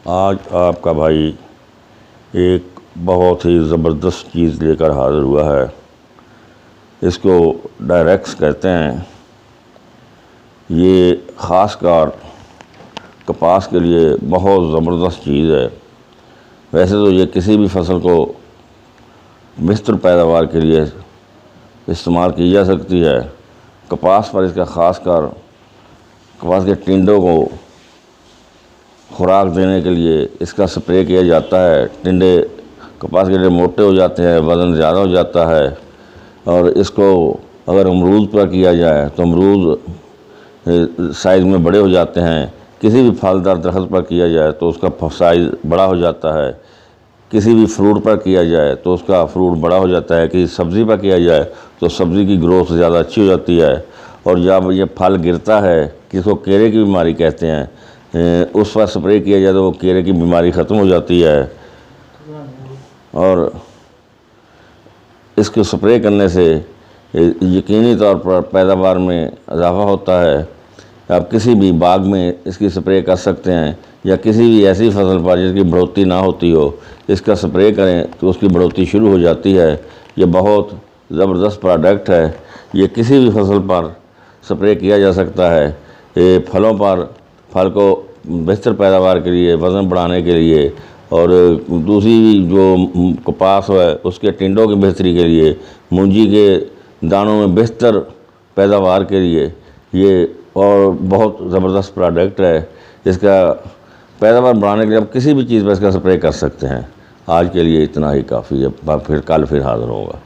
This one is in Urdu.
آج آپ کا بھائی ایک بہت ہی زبردست چیز لے کر حاضر ہوا ہے۔ اس کو ڈائریکس کہتے ہیں۔ یہ خاص کر کپاس کے لیے بہت زبردست چیز ہے۔ ویسے تو یہ کسی بھی فصل کو بہتر پیداوار کے لیے استعمال کی جا سکتی ہے۔ کپاس پر اس کا خاص کر کپاس کے ٹنڈوں کو خوراک دینے کے لیے اس کا سپرے کیا جاتا ہے۔ ٹنڈے کپاس کے لیے موٹے ہو جاتے ہیں، وزن زیادہ ہو جاتا ہے، اور اس کو اگر امرود پر کیا جائے تو امرود سائز میں بڑے ہو جاتے ہیں۔ کسی بھی پھلدار درخت پر کیا جائے تو اس کا سائز بڑا ہو جاتا ہے۔ کسی بھی فروٹ پر کیا جائے تو اس کا فروٹ بڑا ہو جاتا ہے۔ کسی سبزی پر کیا جائے تو سبزی کی گروتھ زیادہ اچھی ہو جاتی ہے۔ اور جب یہ پھل گرتا ہے، کس کو کیرے کی بیماری کہتے ہیں، اس پر سپرے کیا جائے تو وہ کیرے کی بیماری ختم ہو جاتی ہے۔ اور اس کو سپرے کرنے سے یقینی طور پر پیداوار میں اضافہ ہوتا ہے۔ آپ کسی بھی باغ میں اس کی سپرے کر سکتے ہیں، یا کسی بھی ایسی فصل پر جس کی بڑھوتری نہ ہوتی ہو، اس کا سپرے کریں تو اس کی بڑھوتری شروع ہو جاتی ہے۔ یہ بہت زبردست پروڈکٹ ہے۔ یہ کسی بھی فصل پر سپرے کیا جا سکتا ہے۔ یہ پھلوں پر، پھل کو بہتر پیداوار کے لیے، وزن بڑھانے کے لیے، اور دوسری جو کپاس ہے اس کے ٹنڈوں کی بہتری کے لیے، مونجی کے دانوں میں بہتر پیداوار کے لیے یہ اور بہت زبردست پروڈکٹ ہے۔ اس کا پیداوار بڑھانے کے لیے آپ کسی بھی چیز پر اس کا سپرے کر سکتے ہیں۔ آج کے لیے اتنا ہی کافی ہے، کل پھر حاضر ہوگا۔